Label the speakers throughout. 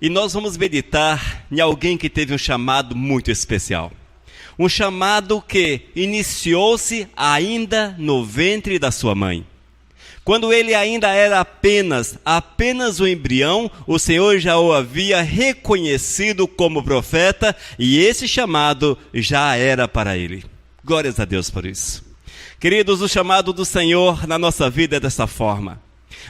Speaker 1: E nós vamos meditar em alguém que teve um chamado muito especial. Um chamado que iniciou-se ainda no ventre da sua mãe. Quando ele ainda era apenas o embrião, o Senhor já o havia reconhecido como profeta e esse chamado já era para ele. Glórias a Deus por isso. Queridos, o chamado do Senhor na nossa vida é dessa forma.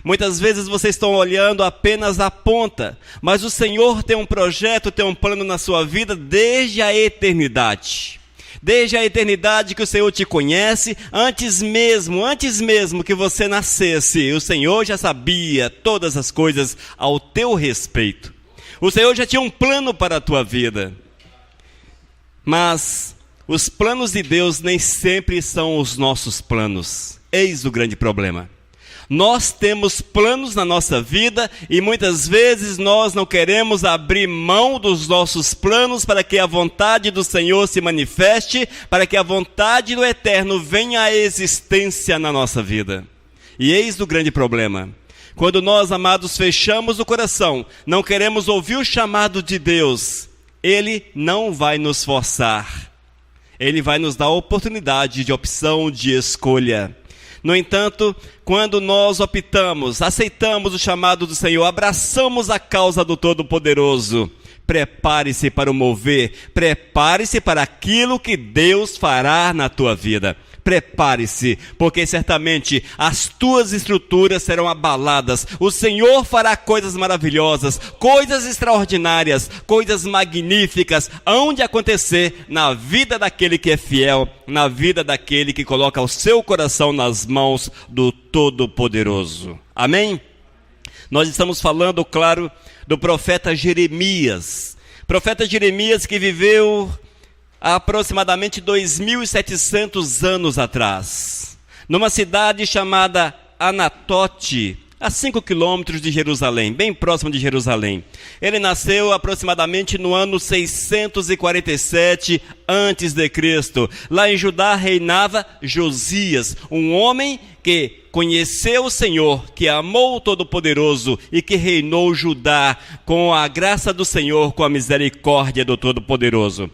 Speaker 1: Muitas vezes vocês estão olhando apenas a ponta, mas o Senhor tem um projeto, tem um plano na sua vida desde a eternidade. Desde a eternidade que o Senhor te conhece, antes mesmo que você nascesse, o Senhor já sabia todas as coisas ao teu respeito. O Senhor já tinha um plano para a tua vida. Mas os planos de Deus nem sempre são os nossos planos. Eis o grande problema. Nós temos planos na nossa vida e muitas vezes nós não queremos abrir mão dos nossos planos para que a vontade do Senhor se manifeste, para que a vontade do Eterno venha à existência na nossa vida. E eis o grande problema. Quando nós, amados, fechamos o coração, não queremos ouvir o chamado de Deus, Ele não vai nos forçar. Ele vai nos dar a oportunidade de opção, de escolha. No entanto, quando nós optamos, aceitamos o chamado do Senhor, abraçamos a causa do Todo-Poderoso, prepare-se para o mover, prepare-se para aquilo que Deus fará na tua vida. Prepare-se, porque certamente as tuas estruturas serão abaladas. O Senhor fará coisas maravilhosas, coisas extraordinárias, coisas magníficas, hão de acontecer na vida daquele que é fiel, na vida daquele que coloca o seu coração nas mãos do Todo-Poderoso. Amém? Nós estamos falando, claro, do profeta Jeremias. Profeta Jeremias que viveu há aproximadamente 2.700 anos atrás, numa cidade chamada Anatote, a 5 quilômetros de Jerusalém, bem próximo de Jerusalém. Ele nasceu aproximadamente no ano 647 a.C. Lá em Judá reinava Josias, um homem que conheceu o Senhor, que amou o Todo-Poderoso e que reinou Judá com a graça do Senhor, com a misericórdia do Todo-Poderoso.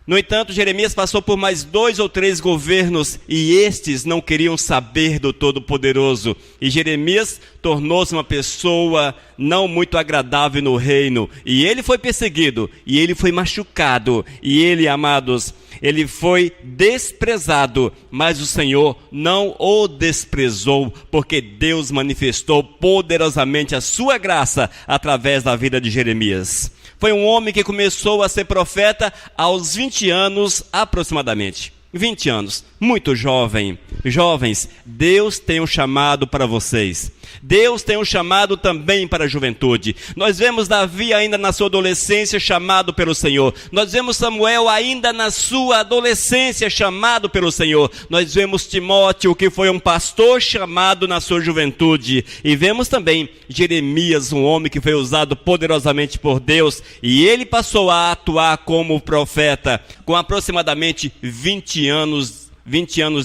Speaker 1: No entanto, Jeremias passou por mais 2 ou 3 governos e estes não queriam saber do Todo-Poderoso. E Jeremias tornou-se uma pessoa não muito agradável no reino. E ele foi perseguido, e ele foi machucado, e ele, amados, ele foi desprezado. Mas o Senhor não o desprezou, porque Deus manifestou poderosamente a sua graça através da vida de Jeremias. Foi um homem que começou a ser profeta aos 20 anos aproximadamente. 20 anos, muito jovem. Jovens, Deus tem um chamado para vocês. Deus tem um chamado também para a juventude. Nós vemos Davi ainda na sua adolescência chamado pelo Senhor. Nós vemos Samuel ainda na sua adolescência chamado pelo Senhor. Nós vemos Timóteo, que foi um pastor chamado na sua juventude. E vemos também Jeremias, um homem que foi usado poderosamente por Deus. E ele passou a atuar como profeta com aproximadamente 20 anos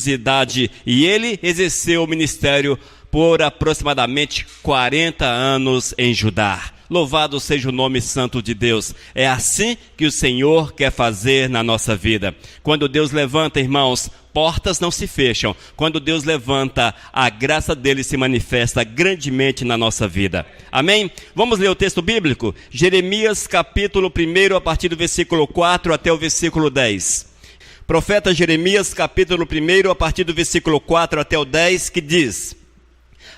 Speaker 1: de idade. E ele exerceu o ministério por aproximadamente 40 anos em Judá. Louvado seja o nome santo de Deus. É assim que o Senhor quer fazer na nossa vida. Quando Deus levanta, irmãos, portas não se fecham. Quando Deus levanta, a graça dele se manifesta grandemente na nossa vida. Amém? Vamos ler o texto bíblico? Jeremias capítulo 1, a partir do versículo 4 até o versículo 10. Profeta Jeremias capítulo 1, a partir do versículo 4 até o 10, que diz: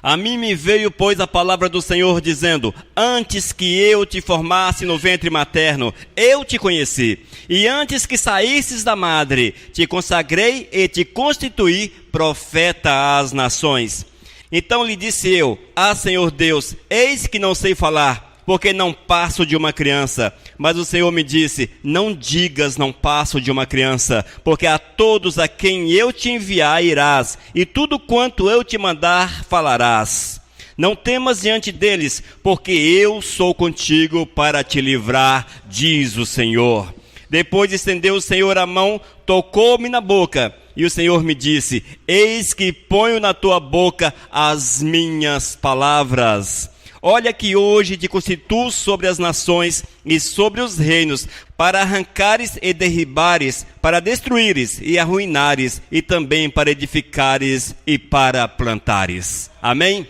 Speaker 1: A mim me veio, pois, a palavra do Senhor, dizendo: Antes que eu te formasse no ventre materno, eu te conheci. E antes que saísses da madre, te consagrei e te constituí profeta às nações. Então lhe disse eu: Senhor Deus, eis que não sei falar, porque não passo de uma criança. Mas o Senhor me disse: Não digas não passo de uma criança, porque a todos a quem eu te enviar irás, e tudo quanto eu te mandar falarás. Não temas diante deles, porque eu sou contigo para te livrar, diz o Senhor. Depois estendeu o Senhor a mão, tocou-me na boca, e o Senhor me disse: Eis que ponho na tua boca as minhas palavras. Olha que hoje te constituo sobre as nações e sobre os reinos, para arrancares e derribares, para destruíres e arruinares, e também para edificares e para plantares. Amém?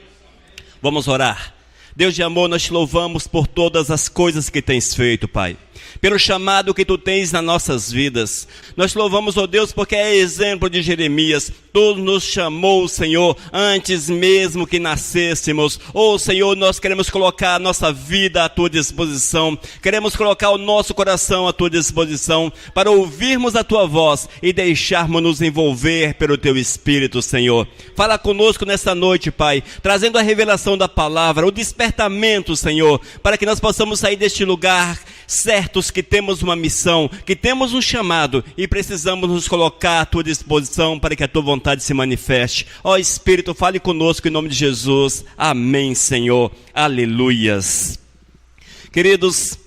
Speaker 1: Vamos orar. Deus de amor, nós te louvamos por todas as coisas que tens feito, Pai. Pelo chamado que tu tens nas nossas vidas. Nós te louvamos, ó Deus, porque é exemplo de Jeremias. Tu nos chamou, Senhor, antes mesmo que nascêssemos. Ó Senhor, nós queremos colocar a nossa vida à tua disposição. Queremos colocar o nosso coração à tua disposição para ouvirmos a tua voz e deixarmos nos envolver pelo teu Espírito, Senhor. Fala conosco nesta noite, Pai, trazendo a revelação da palavra, o despertamento, Senhor, para que nós possamos sair deste lugar certos que temos uma missão, que temos um chamado e precisamos nos colocar à tua disposição para que a tua vontade se manifeste. Ó Espírito, fale conosco em nome de Jesus. Amém, Senhor. Aleluias. Queridos,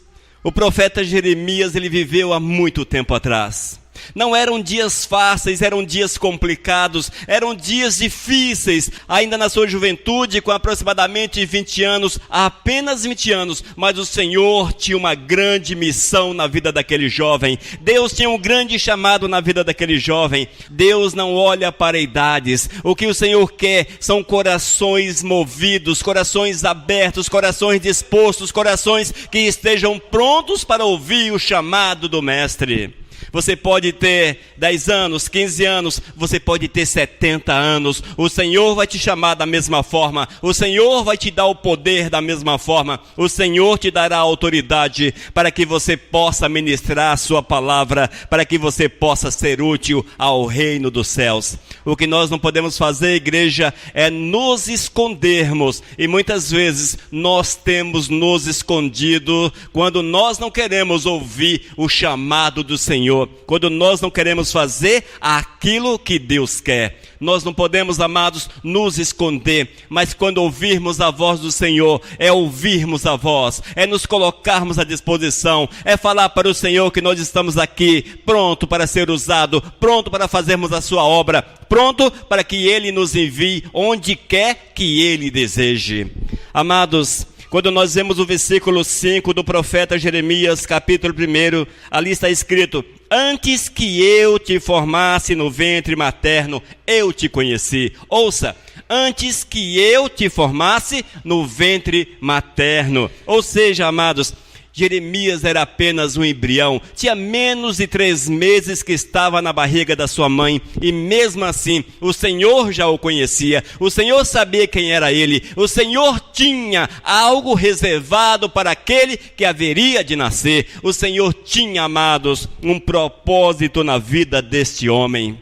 Speaker 1: o profeta Jeremias, ele viveu há muito tempo atrás. Não eram dias fáceis, eram dias complicados, eram dias difíceis, ainda na sua juventude, com aproximadamente 20 anos, apenas 20 anos, mas o Senhor tinha uma grande missão na vida daquele jovem. Deus tinha um grande chamado na vida daquele jovem. Deus não olha para idades. O que o Senhor quer são corações movidos, corações abertos, corações dispostos, corações que estejam prontos para ouvir o chamado do Mestre. Você pode ter 10 anos, 15 anos, você pode ter 70 anos. O Senhor vai te chamar da mesma forma. O Senhor vai te dar o poder da mesma forma. O Senhor te dará a autoridade para que você possa ministrar a sua palavra, para que você possa ser útil ao reino dos céus. O que nós não podemos fazer, igreja, é nos escondermos. E muitas vezes nós temos nos escondido quando nós não queremos ouvir o chamado do Senhor. Quando nós não queremos fazer aquilo que Deus quer. Nós não podemos, amados, nos esconder, mas quando ouvirmos a voz do Senhor, é ouvirmos a voz, é nos colocarmos à disposição, é falar para o Senhor que nós estamos aqui, pronto para ser usado, pronto para fazermos a sua obra, pronto para que Ele nos envie onde quer que Ele deseje. Amados, quando nós vemos o versículo 5 do profeta Jeremias, capítulo 1, ali está escrito: antes que eu te formasse no ventre materno, eu te conheci. Ouça, antes que eu te formasse no ventre materno. Ou seja, amados, Jeremias era apenas um embrião, tinha menos de 3 meses que estava na barriga da sua mãe, e mesmo assim, o Senhor já o conhecia, o Senhor sabia quem era ele, o Senhor tinha algo reservado para aquele que haveria de nascer, o Senhor tinha, amados, um propósito na vida deste homem.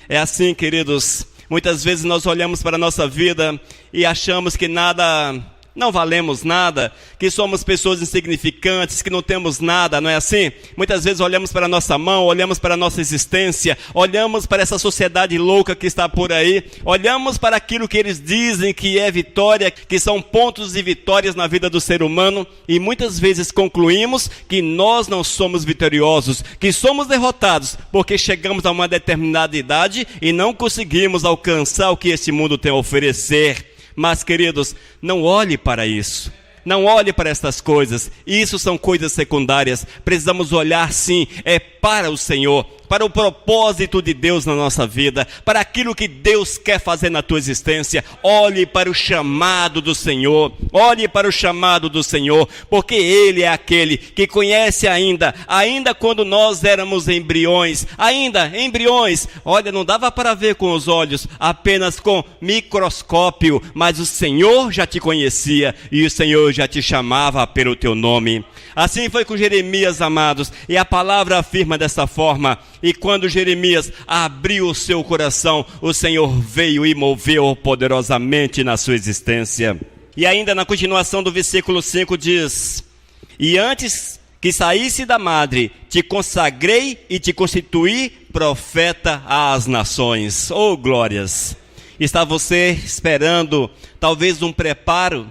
Speaker 1: É assim, queridos, muitas vezes nós olhamos para a nossa vida e achamos que não valemos nada, que somos pessoas insignificantes, que não temos nada, não é assim? Muitas vezes olhamos para a nossa mão, olhamos para a nossa existência, olhamos para essa sociedade louca que está por aí, olhamos para aquilo que eles dizem que é vitória, que são pontos de vitórias na vida do ser humano, e muitas vezes concluímos que nós não somos vitoriosos, que somos derrotados, porque chegamos a uma determinada idade e não conseguimos alcançar o que esse mundo tem a oferecer. Mas, queridos, não olhe para isso. Não olhe para estas coisas. Isso são coisas secundárias. Precisamos olhar, sim, para o Senhor, para o propósito de Deus na nossa vida, para aquilo que Deus quer fazer na tua existência. Olhe para o chamado do Senhor. Olhe para o chamado do Senhor, porque Ele é aquele que conhece ainda quando nós éramos embriões, olha, não dava para ver com os olhos, apenas com microscópio, mas o Senhor já te conhecia e o Senhor já te chamava pelo teu nome. Assim foi com Jeremias, amados, e a palavra afirma dessa forma: e quando Jeremias abriu o seu coração, o Senhor veio e moveu poderosamente na sua existência. E ainda na continuação do versículo 5 diz: e antes que saísse da madre, te consagrei e te constituí profeta às nações. Oh, glórias! Está você esperando talvez um preparo?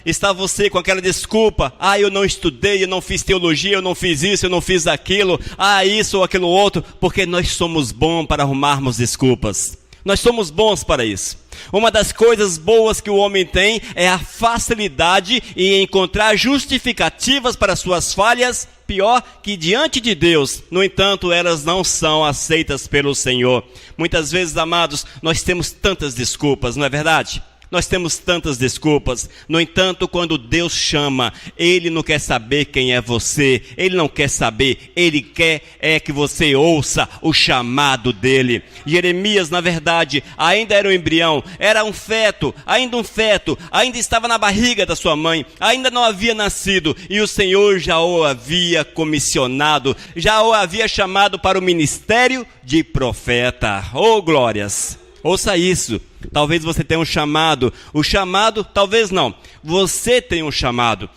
Speaker 1: Está você com aquela desculpa: eu não estudei, eu não fiz teologia, eu não fiz isso, eu não fiz aquilo, isso ou aquilo outro, porque nós somos bons para arrumarmos desculpas. Nós somos bons para isso. Uma das coisas boas que o homem tem é a facilidade em encontrar justificativas para suas falhas, pior que diante de Deus. No entanto, elas não são aceitas pelo Senhor. Muitas vezes, amados, nós temos tantas desculpas, não é verdade? Nós temos tantas desculpas. No entanto, quando Deus chama, Ele não quer saber quem é você. Ele não quer saber. Ele quer que você ouça o chamado dEle. Jeremias, na verdade, ainda era um embrião. Era um feto, ainda estava na barriga da sua mãe. Ainda não havia nascido. E o Senhor já o havia comissionado. Já o havia chamado para o ministério de profeta. Oh, glórias! Ouça isso. Talvez você tenha um chamado. O chamado, talvez não. Você tem um chamado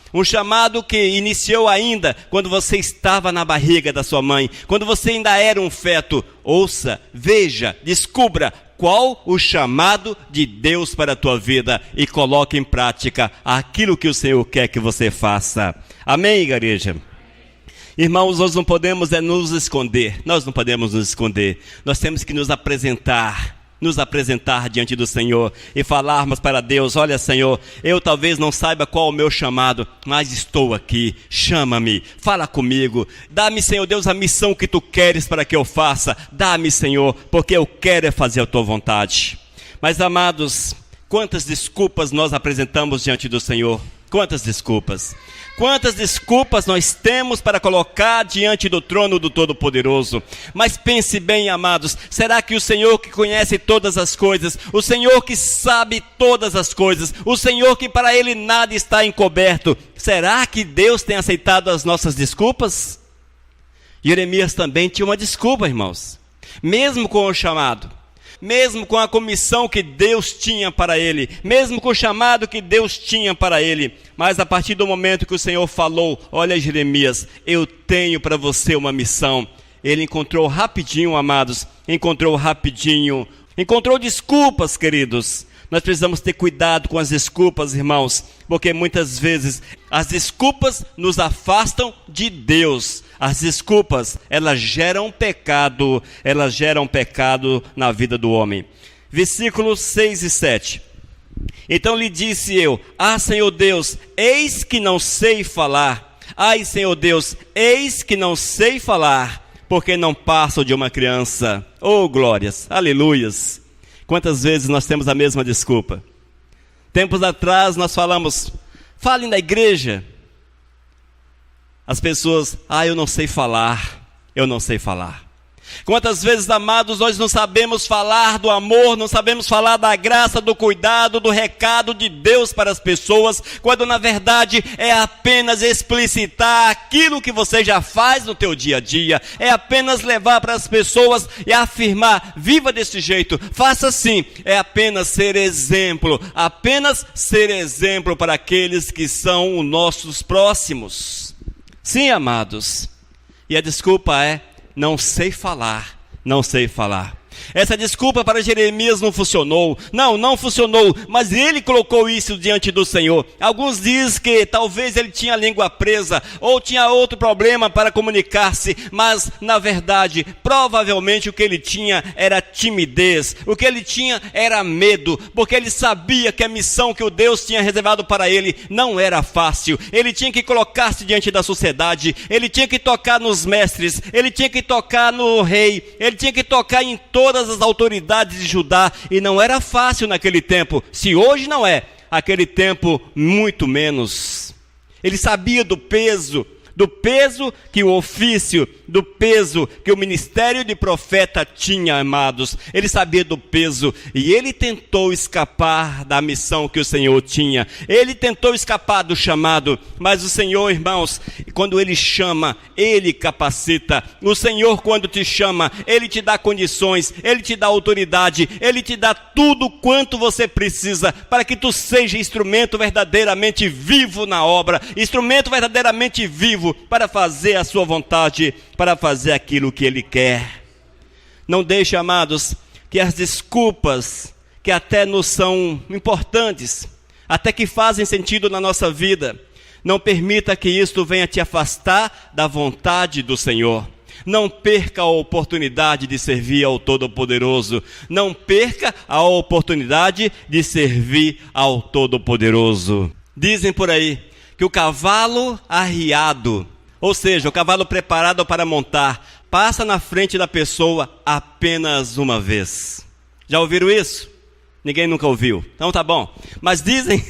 Speaker 1: que iniciou ainda quando você estava na barriga da sua mãe, quando você ainda era um feto. Ouça, veja, descubra qual o chamado de Deus para a tua vida e coloque em prática aquilo que o Senhor quer que você faça. Amém, igreja? Irmãos, nós não podemos nos esconder. Nós não podemos nos esconder. Nós temos que nos apresentar diante do Senhor e falarmos para Deus: olha, Senhor, eu talvez não saiba qual é o meu chamado, mas estou aqui, chama-me, fala comigo, dá-me, Senhor Deus, a missão que Tu queres para que eu faça, dá-me, Senhor, porque eu quero fazer a Tua vontade. Mas, amados, quantas desculpas nós apresentamos diante do Senhor? Quantas desculpas nós temos para colocar diante do trono do Todo-Poderoso. Mas pense bem, amados, será que o Senhor que conhece todas as coisas, o Senhor que sabe todas as coisas, o Senhor que para Ele nada está encoberto, será que Deus tem aceitado as nossas desculpas? Jeremias também tinha uma desculpa, irmãos, mesmo com o chamado, mesmo com a comissão que Deus tinha para ele, mesmo com o chamado que Deus tinha para ele, mas a partir do momento que o Senhor falou: olha, Jeremias, eu tenho para você uma missão, ele encontrou rapidinho, amados, encontrou desculpas, queridos. Nós precisamos ter cuidado com as desculpas, irmãos, porque muitas vezes as desculpas nos afastam de Deus. As desculpas, elas geram pecado na vida do homem. Versículos 6 e 7. Então lhe disse eu: ah, Senhor Deus, eis que não sei falar. Ai, Senhor Deus, eis que não sei falar, porque não passo de uma criança. Oh, glórias, aleluias. Quantas vezes nós temos a mesma desculpa? Tempos atrás nós falamos: falem na igreja. As pessoas: eu não sei falar. Quantas vezes, amados, nós não sabemos falar do amor, não sabemos falar da graça, do cuidado, do recado de Deus para as pessoas, quando na verdade é apenas explicitar aquilo que você já faz no teu dia a dia, é apenas levar para as pessoas e afirmar: viva desse jeito, faça assim, é apenas ser exemplo para aqueles que são os nossos próximos. Sim, amados, e a desculpa é: não sei falar. Essa desculpa para Jeremias não funcionou. Não funcionou, mas ele colocou isso diante do Senhor. Alguns dizem que talvez ele tinha a língua presa, ou tinha outro problema para comunicar-se, mas na verdade, provavelmente o que ele tinha era timidez, o que ele tinha era medo, porque ele sabia que a missão que o Deus tinha reservado para ele não era fácil. Ele tinha que colocar-se diante da sociedade, ele tinha que tocar nos mestres, ele tinha que tocar no rei, ele tinha que tocar em todas as autoridades de Judá, e não era fácil naquele tempo. Se hoje não é, aquele tempo muito menos. Ele sabia do peso que o ofício, do peso que o ministério de profeta tinha, amados. Ele sabia do peso, e ele tentou escapar da missão que o Senhor tinha. Ele tentou escapar do chamado, mas o Senhor, irmãos, quando Ele chama, Ele capacita. O Senhor, quando te chama, Ele te dá condições, Ele te dá autoridade, Ele te dá tudo quanto você precisa para que tu seja instrumento verdadeiramente vivo na obra, instrumento verdadeiramente vivo para fazer a sua vontade, para fazer aquilo que Ele quer. Não deixe, amados, que as desculpas, que até nos são importantes, até que fazem sentido na nossa vida, não permita que isto venha te afastar da vontade do Senhor. Não perca a oportunidade de servir ao Todo-Poderoso. Não perca a oportunidade de servir ao Todo-Poderoso. Dizem por aí que o cavalo arriado, ou seja, o cavalo preparado para montar, passa na frente da pessoa apenas uma vez. Já ouviram isso? Ninguém nunca ouviu. Então tá bom. Mas dizem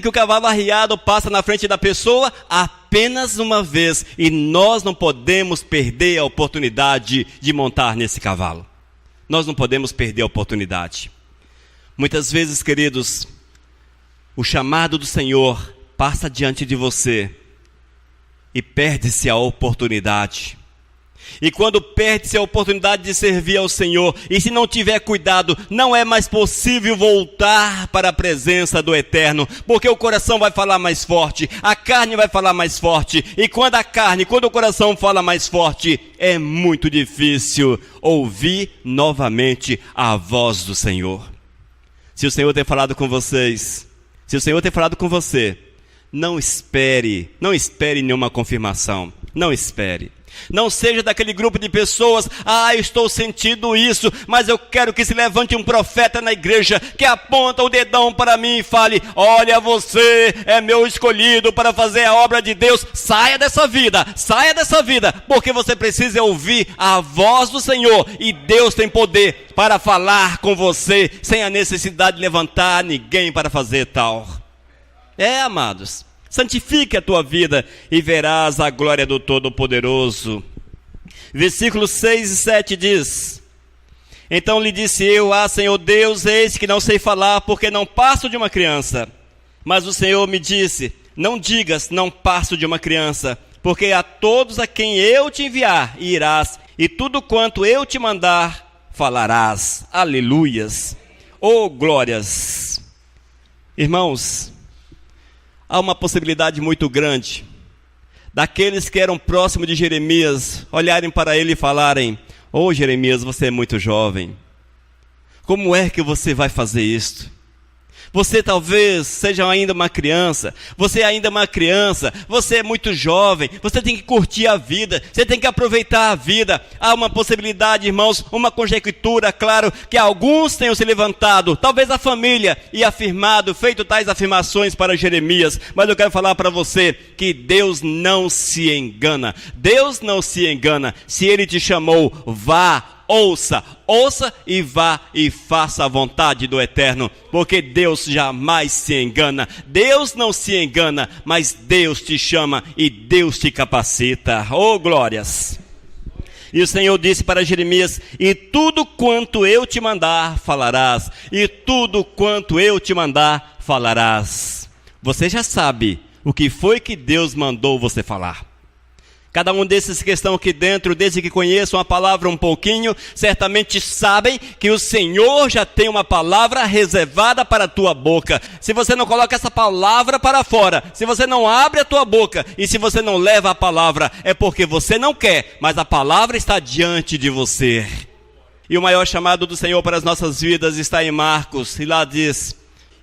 Speaker 1: que o cavalo arriado passa na frente da pessoa apenas uma vez. E nós não podemos perder a oportunidade de montar nesse cavalo. Nós não podemos perder a oportunidade. Muitas vezes, queridos, o chamado do Senhor passa diante de você e perde-se a oportunidade. E quando perde-se a oportunidade de servir ao Senhor, e se não tiver cuidado, não é mais possível voltar para a presença do Eterno, porque o coração vai falar mais forte, a carne vai falar mais forte, e quando o coração fala mais forte, é muito difícil ouvir novamente a voz do Senhor. Se o Senhor tem falado com vocês, se o Senhor tem falado com você, não espere nenhuma confirmação, não espere. Não seja daquele grupo de pessoas, estou sentindo isso, mas eu quero que se levante um profeta na igreja, que aponta o dedão para mim e fale, olha, você é meu escolhido para fazer a obra de Deus. Saia dessa vida, porque você precisa ouvir a voz do Senhor, e Deus tem poder para falar com você, sem a necessidade de levantar ninguém para fazer tal. Amados, santifique a tua vida e verás a glória do Todo-Poderoso. Versículos 6 e 7 diz, então lhe disse eu, Senhor Deus, eis que não sei falar, porque não passo de uma criança. Mas o Senhor me disse, não digas, não passo de uma criança, porque a todos a quem eu te enviar irás, e tudo quanto eu te mandar falarás. Aleluias. Oh, glórias. Irmãos, há uma possibilidade muito grande daqueles que eram próximos de Jeremias olharem para ele e falarem, Jeremias, você é muito jovem. Como é que você vai fazer isto? Você talvez seja ainda uma criança, você é muito jovem, você tem que curtir a vida, você tem que aproveitar a vida. Há uma possibilidade, irmãos, uma conjectura, claro, que alguns tenham se levantado, talvez a família, e afirmado, feito tais afirmações para Jeremias, mas eu quero falar para você que Deus não se engana. Deus não se engana. Se Ele te chamou, vá. Ouça e vá e faça a vontade do Eterno, porque Deus jamais se engana. Deus não se engana, mas Deus te chama e Deus te capacita. Oh, glórias! E o Senhor disse para Jeremias, e tudo quanto eu te mandar falarás, e tudo quanto eu te mandar falarás. Você já sabe o que foi que Deus mandou você falar. Cada um desses que estão aqui dentro, desde que conheçam a palavra um pouquinho, certamente sabem que o Senhor já tem uma palavra reservada para a tua boca. Se você não coloca essa palavra para fora, se você não abre a tua boca e se você não leva a palavra, é porque você não quer, mas a palavra está diante de você. E o maior chamado do Senhor para as nossas vidas está em Marcos, e lá diz,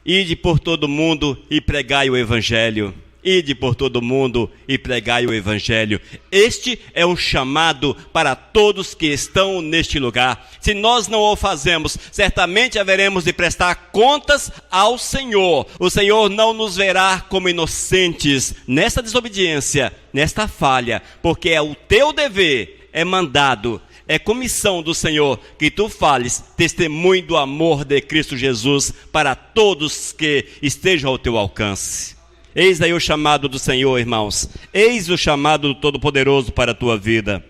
Speaker 1: ide por todo mundo e pregai o Evangelho. Ide por todo mundo e pregai o Evangelho. Este é um chamado para todos que estão neste lugar. Se nós não o fazemos, certamente haveremos de prestar contas ao Senhor. O Senhor não nos verá como inocentes nesta desobediência, nesta falha, porque é o teu dever, é mandado, é comissão do Senhor que tu fales testemunho do amor de Cristo Jesus para todos que estejam ao teu alcance. Eis aí o chamado do Senhor, irmãos. Eis o chamado do Todo-Poderoso para a tua vida.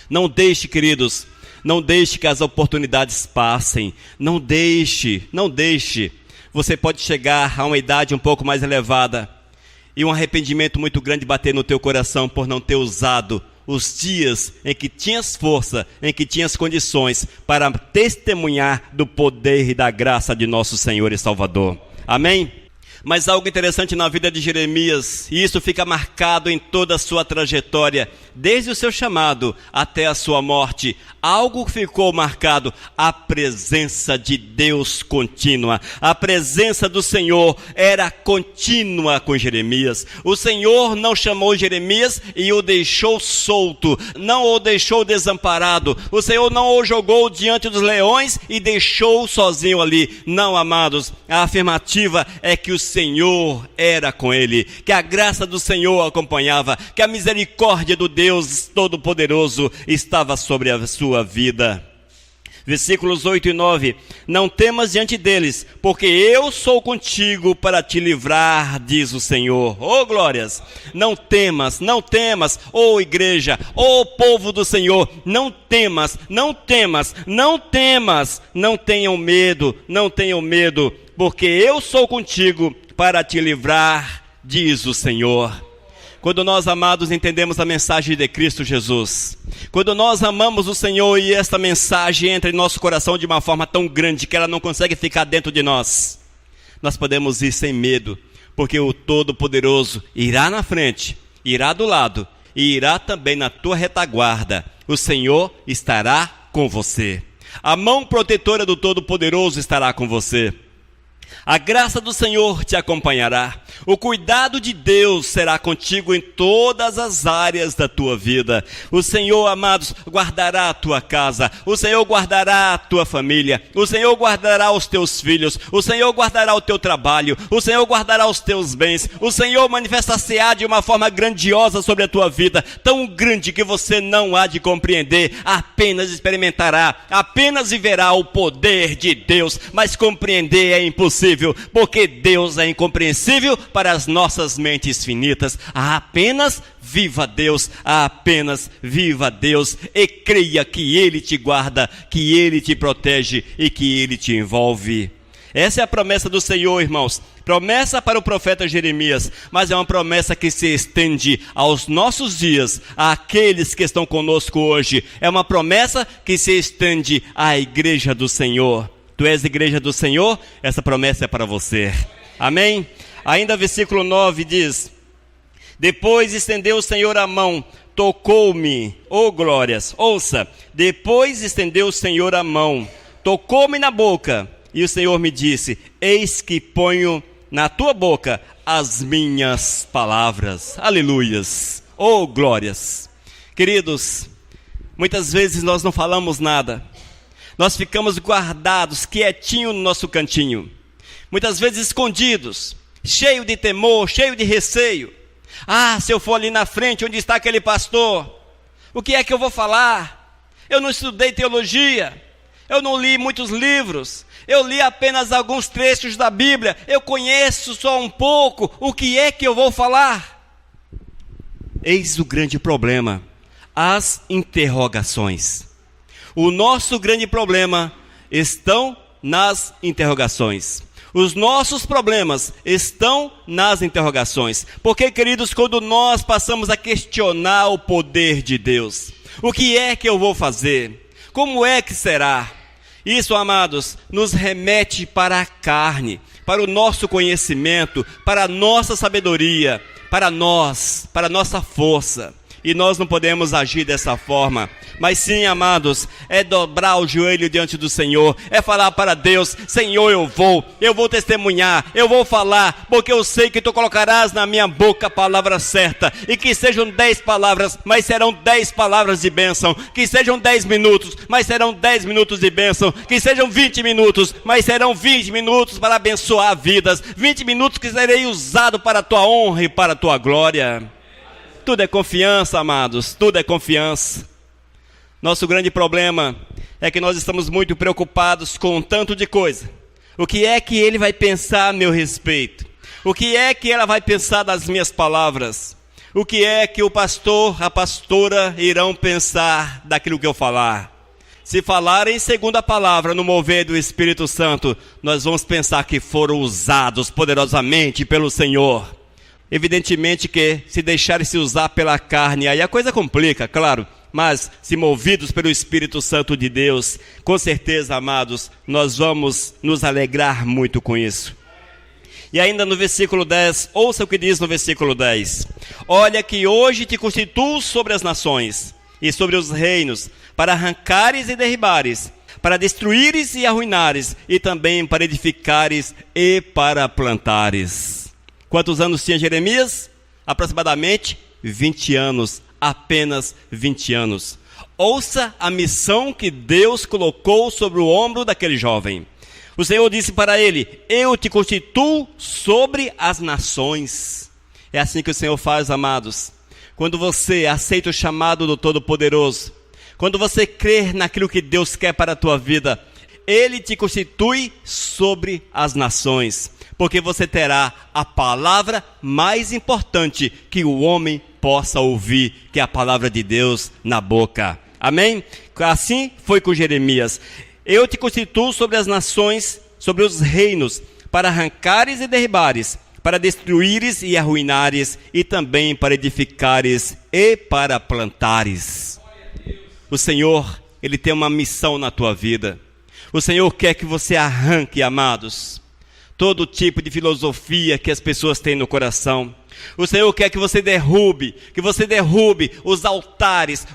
Speaker 1: Não deixe, queridos, não deixe que as oportunidades passem. Não deixe. Você pode chegar a uma idade um pouco mais elevada e um arrependimento muito grande bater no teu coração por não ter usado os dias em que tinhas força, em que tinhas condições para testemunhar do poder e da graça de nosso Senhor e Salvador. Amém? Mas algo interessante na vida de Jeremias, e isso fica marcado em toda a sua trajetória, desde o seu chamado até a sua morte, algo ficou marcado: a presença de Deus contínua. A presença do Senhor era contínua com Jeremias. O Senhor não chamou Jeremias e o deixou solto, não o deixou desamparado. O Senhor não o jogou diante dos leões e deixou sozinho ali. Não, amados, a afirmativa é que o Senhor era com ele, que a graça do Senhor o acompanhava, que a misericórdia do Deus Todo-Poderoso estava sobre a sua vida. Versículos 8 e 9: não temas diante deles, porque eu sou contigo para te livrar, diz o Senhor. Oh glórias! Não temas, não temas, oh igreja, oh povo do Senhor, não temas, não temas, não temas, não tenham medo, porque eu sou contigo para te livrar, diz o Senhor. Quando nós, amados, entendemos a mensagem de Cristo Jesus, quando nós amamos o Senhor e esta mensagem entra em nosso coração de uma forma tão grande que ela não consegue ficar dentro de nós, nós podemos ir sem medo, porque o Todo-Poderoso irá na frente, irá do lado e irá também na tua retaguarda. O Senhor estará com você. A mão protetora do Todo-Poderoso estará com você. A graça do Senhor te acompanhará. O cuidado de Deus será contigo em todas as áreas da tua vida. O Senhor, amados, guardará a tua casa. O Senhor guardará a tua família. O Senhor guardará os teus filhos. O Senhor guardará o teu trabalho. O Senhor guardará os teus bens. O Senhor manifestar-se-á de uma forma grandiosa sobre a tua vida, tão grande que você não há de compreender. Apenas experimentará, apenas viverá o poder de Deus, mas compreender é impossível, porque Deus é incompreensível para as nossas mentes finitas. Apenas viva Deus, apenas viva Deus e creia que Ele te guarda, que Ele te protege e que Ele te envolve. Essa é a promessa do Senhor, irmãos. Promessa para o profeta Jeremias, mas é uma promessa que se estende aos nossos dias, àqueles que estão conosco hoje. É uma promessa que se estende à igreja do Senhor. Tu és igreja do Senhor, essa promessa é para você. Amém? Ainda versículo 9 diz: depois estendeu o Senhor a mão, tocou-me, oh glórias, ouça, depois estendeu o Senhor a mão, tocou-me na boca, e o Senhor me disse: eis que ponho na tua boca as minhas palavras. Aleluias, oh glórias. Queridos, muitas vezes nós não falamos nada. Nós ficamos guardados, quietinho no nosso cantinho. Muitas vezes escondidos, cheio de temor, cheio de receio. Ah, se eu for ali na frente, onde está aquele pastor? O que é que eu vou falar? Eu não estudei teologia. Eu não li muitos livros. Eu li apenas alguns trechos da Bíblia. Eu conheço só um pouco. O que é que eu vou falar? Eis o grande problema: as interrogações. O nosso grande problema estão nas interrogações. Os nossos problemas estão nas interrogações. Porque, queridos, quando nós passamos a questionar o poder de Deus, o que é que eu vou fazer? Como é que será? Isso, amados, nos remete para a carne, para o nosso conhecimento, para a nossa sabedoria, para nós, para a nossa força. E nós não podemos agir dessa forma. Mas sim, amados, é dobrar o joelho diante do Senhor, é falar para Deus: Senhor, eu vou testemunhar, eu vou falar, porque eu sei que Tu colocarás na minha boca a palavra certa, e que sejam 10 palavras, mas serão 10 palavras de bênção, que sejam 10 minutos, mas serão 10 minutos de bênção, que sejam 20 minutos, mas serão 20 minutos para abençoar vidas, 20 minutos que serei usado para a Tua honra e para a Tua glória. Tudo é confiança, amados, tudo é confiança. Nosso grande problema é que nós estamos muito preocupados com um tanto de coisa. O que é que ele vai pensar a meu respeito? O que é que ela vai pensar das minhas palavras? O que é que o pastor, a pastora irão pensar daquilo que eu falar? Se falarem segundo a palavra, no mover do Espírito Santo, nós vamos pensar que foram usados poderosamente pelo Senhor. Evidentemente que se deixarem se usar pela carne, aí a coisa complica, claro. Mas se movidos pelo Espírito Santo de Deus, com certeza, amados, nós vamos nos alegrar muito com isso. E ainda no versículo 10, ouça o que diz no versículo 10. Olha que hoje te constituo sobre as nações e sobre os reinos, para arrancares e derribares, para destruíres e arruinares, e também para edificares e para plantares. Quantos anos tinha Jeremias? Aproximadamente 20 anos, apenas 20 anos. Ouça a missão que Deus colocou sobre o ombro daquele jovem. O Senhor disse para ele: eu te constituo sobre as nações. É assim que o Senhor faz, amados. Quando você aceita o chamado do Todo-Poderoso, quando você crê naquilo que Deus quer para a tua vida, Ele te constitui sobre as nações, porque você terá a palavra mais importante que o homem possa ouvir, que é a palavra de Deus na boca. Amém? Assim foi com Jeremias. Eu te constituo sobre as nações, sobre os reinos, para arrancares e derribares, para destruíres e arruinares, e também para edificares e para plantares. O Senhor, Ele tem uma missão na tua vida. O Senhor quer que você arranque, amados, todo tipo de filosofia que as pessoas têm no coração. O Senhor quer que você derrube os altares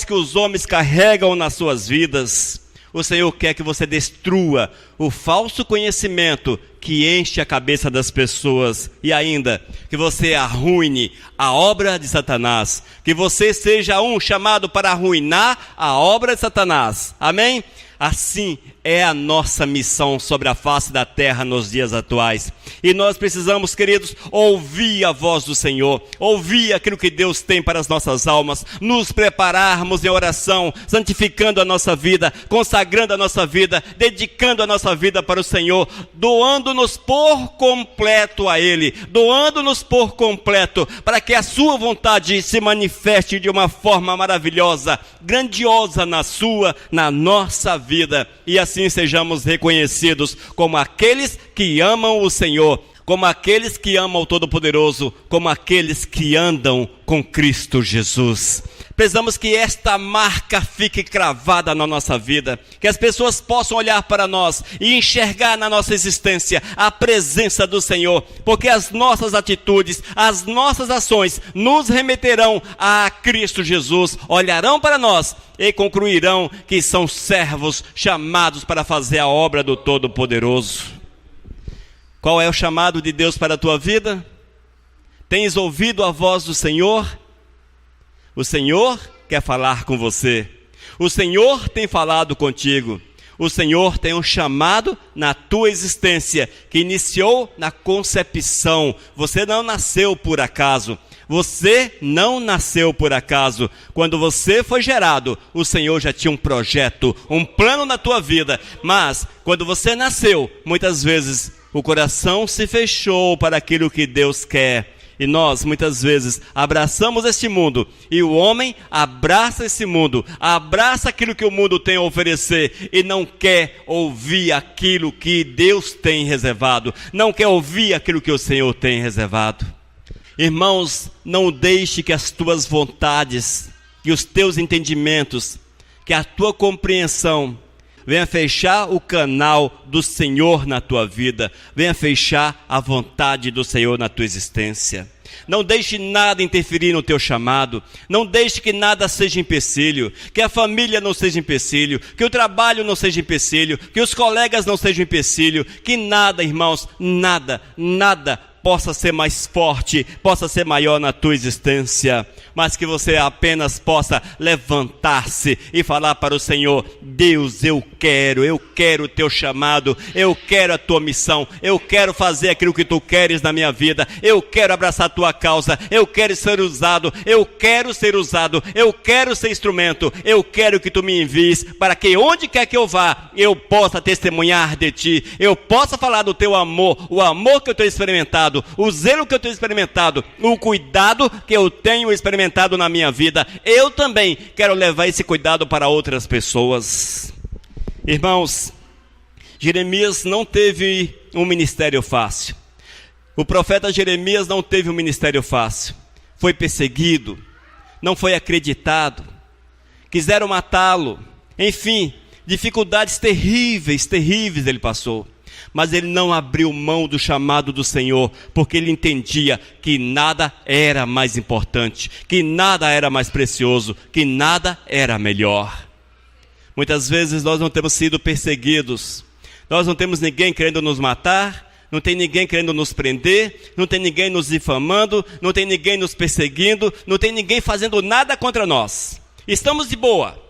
Speaker 1: que os homens carregam nas suas vidas. O Senhor quer que você destrua o falso conhecimento que enche a cabeça das pessoas, e ainda que você arruine a obra de Satanás, que você seja um chamado para arruinar a obra de Satanás. Amém? Assim é a nossa missão sobre a face da terra nos dias atuais. E nós precisamos, queridos, ouvir a voz do Senhor, ouvir aquilo que Deus tem para as nossas almas, nos prepararmos em oração, santificando a nossa vida, consagrando a nossa vida, dedicando a nossa vida para o Senhor, doando-nos por completo a Ele, doando-nos por completo, para que a sua vontade se manifeste de uma forma maravilhosa, grandiosa na nossa vida, e assim sejamos reconhecidos como aqueles que amam o Senhor, como aqueles que amam o Todo-Poderoso, como aqueles que andam com Cristo Jesus. Precisamos que esta marca fique cravada na nossa vida, que as pessoas possam olhar para nós e enxergar na nossa existência a presença do Senhor, porque as nossas atitudes, as nossas ações nos remeterão a Cristo Jesus, olharão para nós e concluirão que são servos chamados para fazer a obra do Todo-Poderoso. Qual é o chamado de Deus para a tua vida? Tens ouvido a voz do Senhor? O Senhor quer falar com você. O Senhor tem falado contigo. O Senhor tem um chamado na tua existência, que iniciou na concepção. Você não nasceu por acaso. Você não nasceu por acaso. Quando você foi gerado, o Senhor já tinha um projeto, um plano na tua vida. Mas, quando você nasceu, muitas vezes o coração se fechou para aquilo que Deus quer. E nós, muitas vezes, abraçamos este mundo, e o homem abraça esse mundo, abraça aquilo que o mundo tem a oferecer, e não quer ouvir aquilo que Deus tem reservado, não quer ouvir aquilo que o Senhor tem reservado. Irmãos, não deixe que as tuas vontades, que os teus entendimentos, que a tua compreensão venha fechar o canal do Senhor na tua vida, venha fechar a vontade do Senhor na tua existência. Não deixe nada interferir no teu chamado, não deixe que nada seja empecilho, que a família não seja empecilho, que o trabalho não seja empecilho, que os colegas não sejam empecilho, que nada, irmãos, nada possa ser mais forte, possa ser maior na tua existência, mas que você apenas possa levantar-se e falar para o Senhor: Deus, eu quero o teu chamado, eu quero a tua missão, eu quero fazer aquilo que tu queres na minha vida, eu quero abraçar a tua causa, eu quero ser usado, eu quero ser instrumento, eu quero que tu me envies, para que onde quer que eu vá, eu possa testemunhar de ti, eu possa falar do teu amor, o amor que eu tenho experimentado, o zelo que eu tenho experimentado, o cuidado que eu tenho experimentado na minha vida. Eu também quero levar esse cuidado para outras pessoas. Irmãos, Jeremias não teve um ministério fácil. O profeta Jeremias não teve um ministério fácil. Foi perseguido, não foi acreditado, quiseram matá-lo. Enfim, dificuldades terríveis ele passou. Mas ele não abriu mão do chamado do Senhor, porque ele entendia que nada era mais importante, que nada era mais precioso, que nada era melhor. Muitas vezes nós não temos sido perseguidos, nós não temos ninguém querendo nos matar, não tem ninguém querendo nos prender, não tem ninguém nos difamando, não tem ninguém nos perseguindo, não tem ninguém fazendo nada contra nós. Estamos de boa.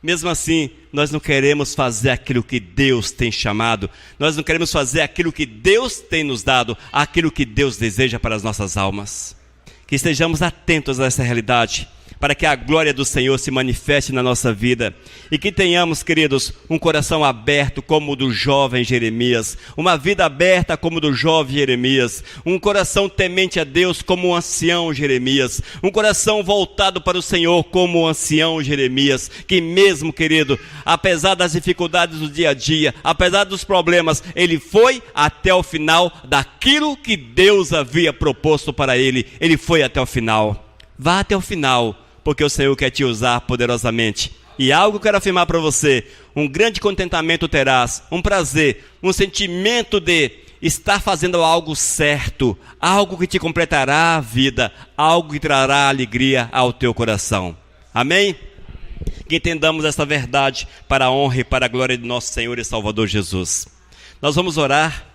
Speaker 1: Mesmo assim, nós não queremos fazer aquilo que Deus tem chamado, nós não queremos fazer aquilo que Deus tem nos dado, aquilo que Deus deseja para as nossas almas. Que estejamos atentos a essa realidade, para que a glória do Senhor se manifeste na nossa vida. E que tenhamos, queridos, um coração aberto como o do jovem Jeremias, uma vida aberta como o do jovem Jeremias, um coração temente a Deus como o ancião Jeremias, um coração voltado para o Senhor como o ancião Jeremias, que mesmo, querido, apesar das dificuldades do dia a dia, apesar dos problemas, ele foi até o final daquilo que Deus havia proposto para ele. Ele foi até o final. Vá até o final, porque o Senhor quer te usar poderosamente. E algo eu quero afirmar para você: um grande contentamento terás, um prazer, um sentimento de estar fazendo algo certo, algo que te completará a vida, algo que trará alegria ao teu coração. Amém? Que entendamos essa verdade para a honra e para a glória de nosso Senhor e Salvador Jesus. Nós vamos orar.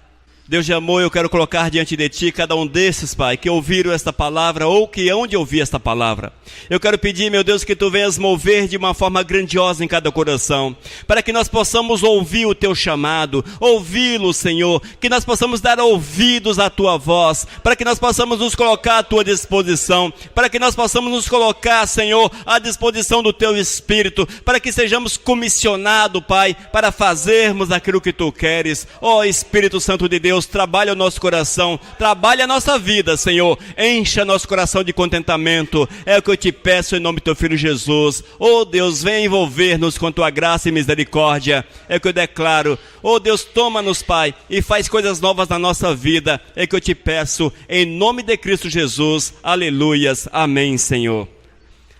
Speaker 1: Deus de amor, eu quero colocar diante de Ti cada um desses, Pai, que ouviram esta palavra ou que hão de ouvir esta palavra. Eu quero pedir, meu Deus, que Tu venhas mover de uma forma grandiosa em cada coração, para que nós possamos ouvir o Teu chamado, ouvi-lo, Senhor, que nós possamos dar ouvidos à Tua voz, para que nós possamos nos colocar à Tua disposição, para que nós possamos nos colocar, Senhor, à disposição do Teu Espírito, para que sejamos comissionados, Pai, para fazermos aquilo que Tu queres. Ó Espírito Santo de Deus, trabalha o nosso coração, trabalha a nossa vida, Senhor, encha nosso coração de contentamento, é o que eu te peço em nome do Teu Filho Jesus. Oh Deus, venha envolver-nos com Tua graça e misericórdia, é o que eu declaro. Oh Deus, toma-nos, Pai, e faz coisas novas na nossa vida, é o que eu te peço, em nome de Cristo Jesus, aleluias, amém, Senhor.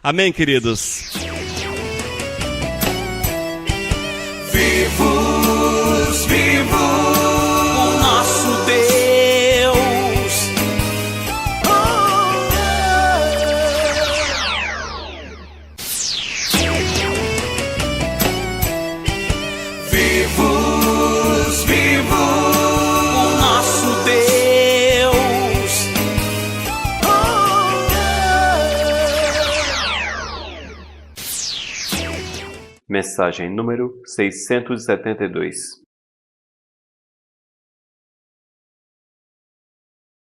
Speaker 1: Amém, queridos.
Speaker 2: Vivos, vivos. Vivos, vivos, o nosso Deus.
Speaker 3: Mensagem número 672.